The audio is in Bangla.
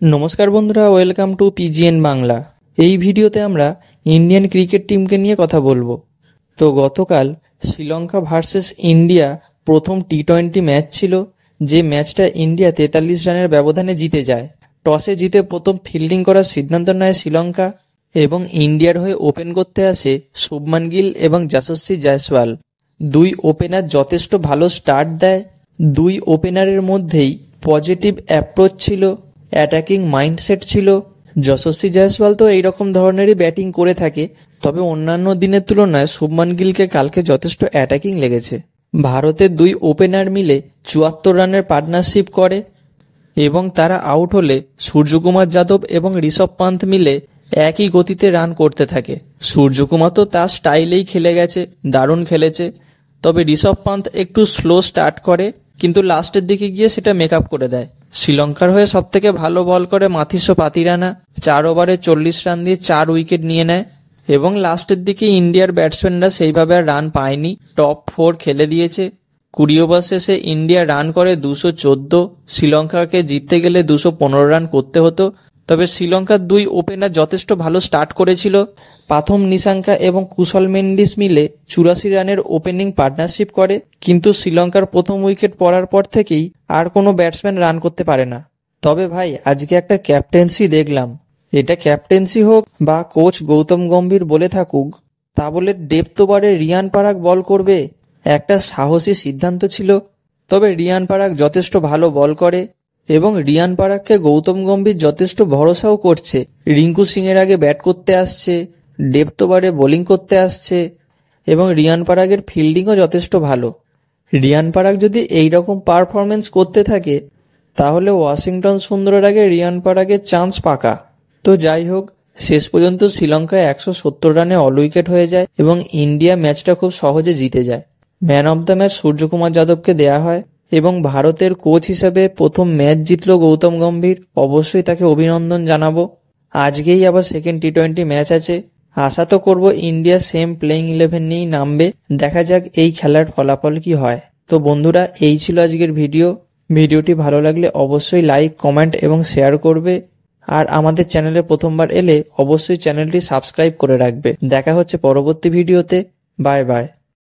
নমস্কার বন্ধুরা, ওয়েলকাম টু পিজিএন বাংলা। এই ভিডিওতে আমরা ইন্ডিয়ান ক্রিকেট টিমকে নিয়ে কথা বলবো। তো গতকাল শ্রীলঙ্কা ভার্সেস ইন্ডিয়া প্রথম টি-20 ম্যাচ ছিল, যে ম্যাচটা ইন্ডিয়া 43 রানের ব্যবধানে জিতে যায়। টসে জিতে প্রথম ফিল্ডিং করার সিদ্ধান্ত নেয় শ্রীলঙ্কা এবং ইন্ডিয়ার হয়ে ওপেন করতে আসে শুভমান গিল এবং যশস্বী জয়সওয়াল। দুই ওপেনার যথেষ্ট ভালো স্টার্ট দেয়। দুই ওপেনারের মধ্যেই পজিটিভ অ্যাপ্রোচ ছিল, অ্যাটাকিং মাইন্ডসেট ছিল। যশস্বী জয়সওয়াল তো এইরকম ধরনেরই ব্যাটিং করে থাকে, তবে অন্যান্য দিনের তুলনায় শুভমান গিলকে কালকে যথেষ্ট অ্যাটাকিং লেগেছে। ভারতের দুই ওপেনার মিলে 74 রানের পার্টনারশিপ করে এবং তারা আউট হলে সূর্যকুমার যাদব এবং ঋষভ পান্থ মিলে একই গতিতে রান করতে থাকে। সূর্যকুমার তো তার স্টাইলেই খেলে গেছে, দারুণ খেলেছে। তবে ঋষভ পান্থ একটু স্লো স্টার্ট করে, কিন্তু লাস্টের দিকে গিয়ে সেটা মেক আপ করে দেয়। শ্রীলঙ্কার হয়ে সবথেকে ভালো বল করে মাথিসো পাতিরানা, 4 ওভারে 40 রান দিয়ে 4 উইকেট নিয়ে নেয়। এবং লাস্টের দিকে ইন্ডিয়ার ব্যাটসম্যানরা সেইভাবে আর রান পায়নি, টপ 4 খেলে দিয়েছে। 20 ওভার শেষে ইন্ডিয়া রান করে 214। শ্রীলঙ্কাকে জিততে গেলে 215 রান করতে হতো। তবে শ্রীলঙ্কার দুই ওপেনার যথেষ্ট ভালো স্টার্ট করেছিল। প্রথম নিশাঙ্কা এবং কুশল মেন্ডিস মিলে 84 রানের ওপেনিং পার্টনারশিপ করে, কিন্তু শ্রীলঙ্কার প্রথম উইকেট পড়ার পর থেকেই আর কোনো ব্যাটসম্যান রান করতে পারে না। তবে ভাই, আজকে একটা ক্যাপ্টেন্সি দেখলাম। এটা ক্যাপ্টেন্সি হোক বা কোচ গৌতম গম্ভীর বলে থাকুক, তা বলে ডেপ্থ ওভারে রিয়ান পারাগ বল করবে, একটা সাহসী সিদ্ধান্ত ছিল। তবে রিয়ান পারাগ যথেষ্ট ভালো বল করে এবং রিয়ান পারাগকে গৌতম গম্ভীর যথেষ্ট ভরসাও করছে। রিঙ্কু সিং এর আগে ব্যাট করতে আসছে, ডেপ্থ ওভারে বোলিং করতে আসছে এবং রিয়ান পারাগের ফিল্ডিংও যথেষ্ট ভালো। রিয়ান পারাগ যদি এইরকম পারফরমেন্স করতে থাকে, তাহলে ওয়াশিংটন সুন্দরের আগে রিয়ান পারাগের চান্স পাকা। তো যাই হোক, শেষ পর্যন্ত শ্রীলঙ্কায় 170 রানে অল উইকেট হয়ে যায় এবং ইন্ডিয়া ম্যাচটা খুব সহজে জিতে যায়। Man of the match Suryakumar যাদবকে দেয়া হয় এবং ভারতের কোচ হিসেবে প্রথম ম্যাচ জিতল গৌতম গম্ভীর। অবশ্যই তাকে অভিনন্দন জানাবো। আজকেই আবার সেকেন্ড টি-20 ম্যাচ আছে। আশা তো করবো ইন্ডিয়া সেম প্লেইং 11 নিয়েই নামবে। দেখা যাক এই খেলার ফলাফল কি হয়। তো বন্ধুরা, এই ছিল আজকের ভিডিওটি ভালো লাগলে অবশ্যই লাইক, কমেন্ট এবং শেয়ার করবে। আর আমাদের চ্যানেলে প্রথমবার এলে অবশ্যই চ্যানেলটি সাবস্ক্রাইব করে রাখবে। দেখা হচ্ছে পরবর্তী ভিডিওতে। Bye bye.